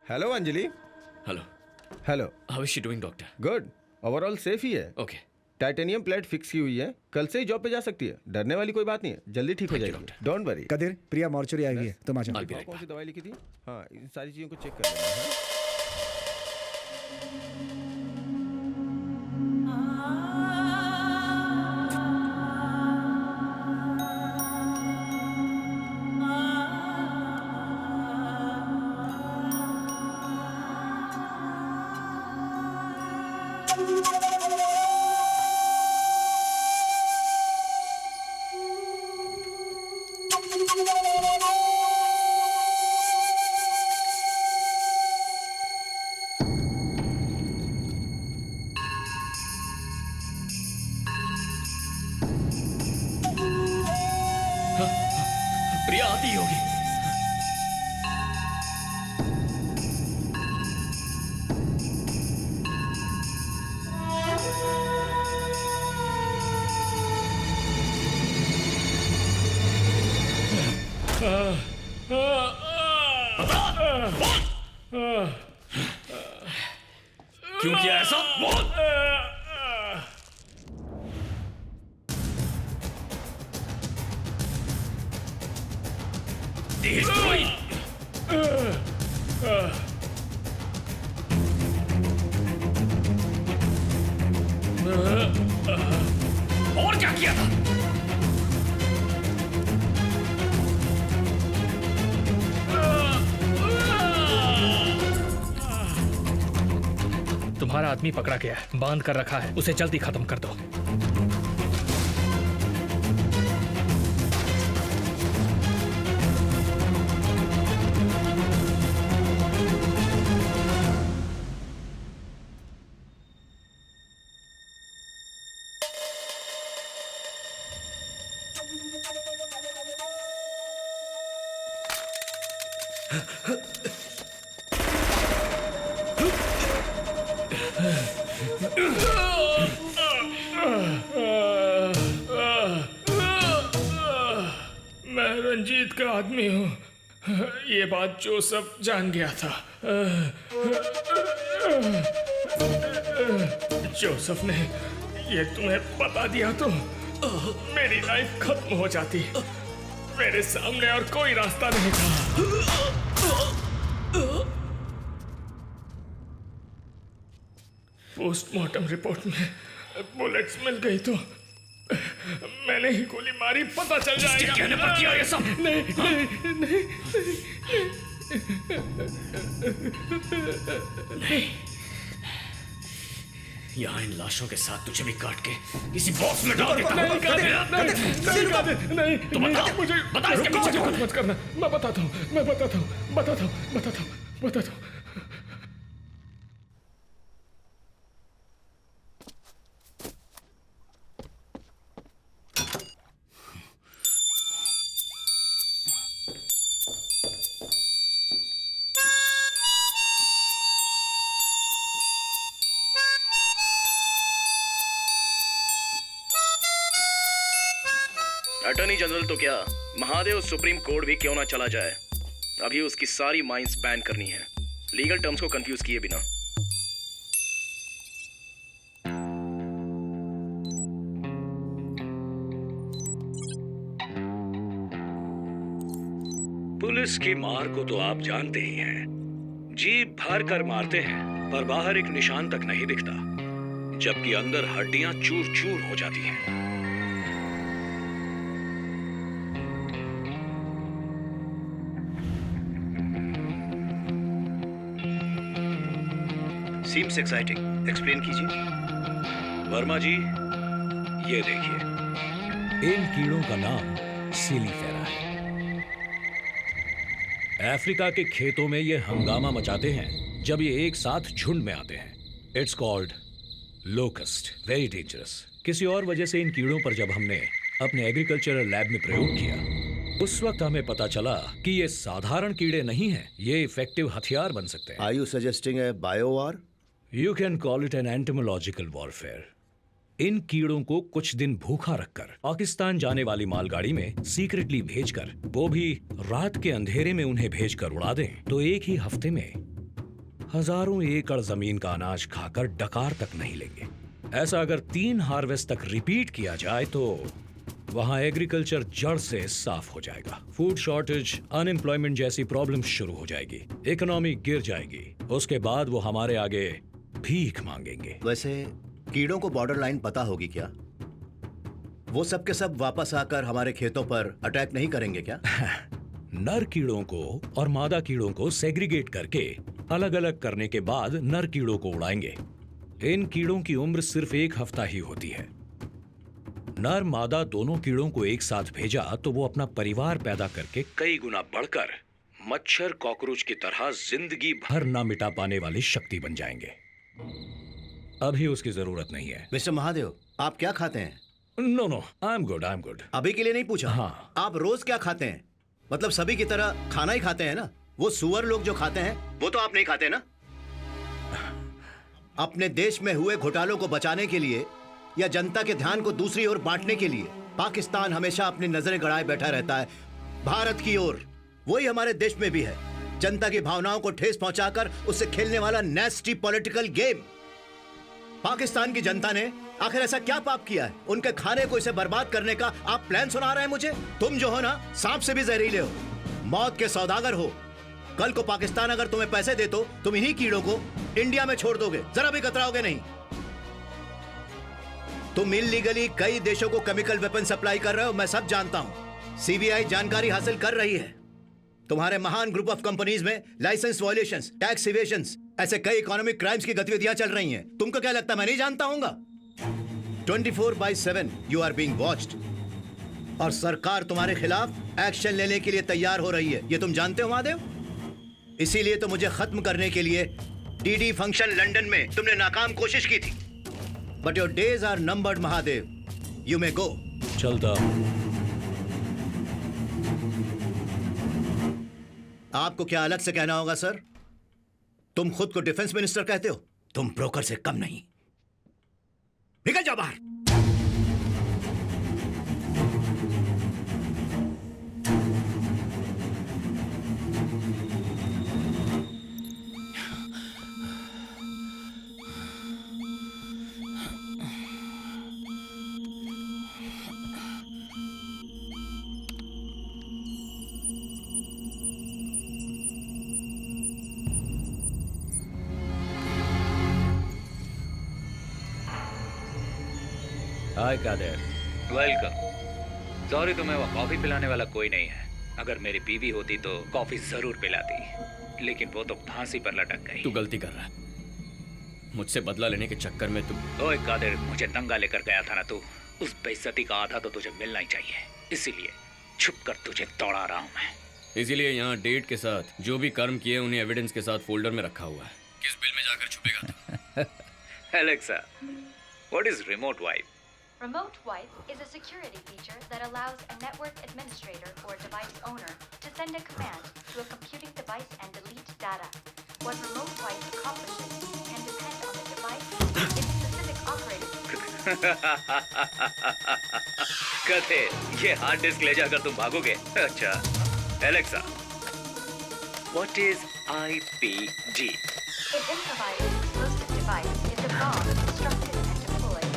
Hello Anjali. Hello, hello. How is she doing doctor? Good, overall safe ही है। Okay, titanium plate fix की हुई है, कल से ही जॉब पे जा सकती है। डरने वाली कोई बात नहीं है, जल्दी ठीक हो Thank you, जाएगी। doctor. Don't worry. Qadir, Priya mortuary आई हुई है, तुम आ जाओ। I'll be right कौन सी back. दवाई लिखी थी? हाँ, इन सारी चीजों को चेक कर लेना है। प्रिया आती ही होगी। क्यों किया ऐसा? बोल। तेज कोई और क्या किया था? तुम्हारा आदमी पकड़ा गया है, बांध कर रखा है, उसे जल्दी खत्म कर दो। मैं रंजीत का आदमी हूँ। ये बात जोसेफ जान गया था। जोसेफ ने ये तुम्हें बता दिया तो मेरी लाइफ खत्म हो जाती। मेरे सामने और कोई रास्ता नहीं था। पोस्टमार्टम रिपोर्ट में बुलेट्स मिल गई तो मैंने ही गोली मारी, पता चल जाएगा। कहने पर किया ये सब? नहीं। यहाँ इन लाशों के साथ तुझे भी काट के किसी बॉक्स में डाल देता हूँ। नहीं, तो बता, मुझे बता इसके पीछे कौन? मत करना। मैं बताता हूँ। अटॉर्नी जनरल तो क्या, महादेव सुप्रीम कोर्ट भी क्यों ना चला जाए। अभी उसकी सारी माइंस बैन करनी है, लीगल टर्म्स को कंफ्यूज किए बिना। पुलिस की मार को तो आप जानते ही हैं। जीप भर कर मारते हैं पर बाहर एक निशान तक नहीं दिखता, जबकि अंदर हड्डियां चूर चूर हो जाती हैं। Seems exciting. Explain कीजिए। वर्मा जी, ये देखिए। इन कीड़ों का नाम सिलीफेरा है। अफ्रीका के खेतों में ये हंगामा मचाते हैं जब ये एक साथ झुंड में आते हैं। It's called locust, very dangerous. किसी और वजह से इन कीड़ों पर जब हमने अपने एग्रीकल्चरल लैब में प्रयोग किया, उस वक्त हमें पता चला कि ये साधारण कीड़े नहीं हैं, ये इफेक्टिव हथियार बन सकते हैं। Are you suggesting a bio-war? You can call it an entomological warfare. इन कीड़ों को कुछ दिन भूखा रखकर पाकिस्तान जाने वाली मालगाड़ी में सीक्रेटली भेजकर, वो भी रात के अंधेरे में उन्हें भेजकर उड़ा दें, तो एक ही हफ्ते में हजारों एकड़ जमीन का अनाज खाकर डकार तक नहीं लेंगे। ऐसा अगर 3 हार्वेस्ट तक रिपीट किया जाए तो वहां एग्रीकल्चर जड़ से साफ हो जाएगा। फूड शॉर्टेज, अनएम्प्लॉयमेंट जैसी प्रॉब्लम शुरू हो जाएगी, इकोनॉमी गिर जाएगी। उसके बाद वो हमारे आगे भीख मांगेंगे। वैसे कीड़ों को बॉर्डर लाइन पता होगी क्या? वो सब के सब वापस आकर हमारे खेतों पर अटैक नहीं करेंगे क्या? नर कीड़ों को और मादा कीड़ों को सेग्रीगेट करके अलग अलग करने के बाद नर कीड़ों को उड़ाएंगे। इन कीड़ों की उम्र सिर्फ 1 हफ्ता ही होती है। नर मादा दोनों कीड़ों को एक साथ भेजा तो वो अपना परिवार पैदा करके कई गुना बढ़कर मच्छर कॉकरोच की तरह जिंदगी भर ना मिटा पाने वाली शक्ति बन जाएंगे। अभी उसकी जरूरत नहीं है। मिस्टर महादेव, आप क्या खाते हैं? No no, I am good, I am good. अभी के लिए नहीं पूछा। हाँ। आप रोज क्या खाते हैं? मतलब सभी की तरह खाना ही खाते हैं ना? वो सुअर लोग जो खाते हैं वो तो आप नहीं खाते ना? अपने देश में हुए घोटालों को बचाने के लिए या जनता के ध्यान को दूसरी ओर बांटने के लिए पाकिस्तान हमेशा अपनी नजरें गड़ाए बैठा रहता है भारत की ओर। वही हमारे देश में भी है, जनता की भावनाओं को ठेस पहुंचाकर उससे खेलने वाला नेस्टी पॉलिटिकल गेम। पाकिस्तान की जनता ने आखिर ऐसा क्या पाप किया है? उनके खाने को इसे बर्बाद करने का आप प्लान सुना रहे हैं मुझे? तुम जो हो ना, सांप से भी जहरीले हो, मौत के सौदागर हो। कल को पाकिस्तान अगर तुम्हें पैसे दे तो तुम इन्हीं कीड़ों को इंडिया में छोड़ दोगे, जरा भी कतराओगे नहीं। तुम इल्लीगली कई देशों को केमिकल वेपन सप्लाई कर रहे हो, मैं सब जानता हूं। सीबीआई जानकारी हासिल कर रही है। तुम्हारे महान ग्रुप ऑफ कंपनीज में लाइसेंस वायलेशंस, टैक्स इवेशंस, ऐसे कई इकोनॉमिक क्राइम्स की गतिविधियां चल रही हैं। तुमको क्या लगता है मैं नहीं जानता हूंगा? 24/7 यू आर बीइंग वॉच्ड और सरकार तुम्हारे खिलाफ एक्शन लेने के लिए तैयार हो रही है। ये तुम जानते हो महादेव? इसीलिए तो मुझे खत्म करने के लिए डीडी फंक्शन लंदन में तुमने नाकाम कोशिश की थी। But your days are numbered Mahadev, you may go. चलता आपको क्या अलग से कहना होगा सर? तुम खुद को डिफेंस मिनिस्टर कहते हो, तुम ब्रोकर से कम नहीं। निकल जाओ बाहर। हाय कादर, वेलकम। सॉरी, तुम्हें वो कॉफी पिलाने वाला कोई नहीं है। अगर मेरी बीवी होती तो कॉफी जरूर पिलाती, लेकिन वो तो फांसी पर लटक गई। तू गलती कर रहा है। मुझसे बदला लेने के चक्कर में तुम। ओए कादर, मुझे दंगा लेकर गया था ना तू, उस बेइज्जती का आधा तो तुझे मिलना ही चाहिए। इसीलिए छुप कर तुझे दौड़ा रहा हूँ मैं। इसीलिए यहाँ डेट के साथ जो भी कर्म किए उन्हें एविडेंस के साथ फोल्डर में रखा हुआ है। किस बिल में जाकर छुपेगा तू? Alexa, what is remote wipe? Remote Wipe is a security feature that allows a network administrator or device owner to send a command to a computing device and delete data. What Remote Wipe accomplishes can depend on the device and its specific operating. कथे, ये hard disk ले जाकर तुम भागोगे? अच्छा, Alexa, what is IPG? It improvises explosive device is a bomb constructed and deployed.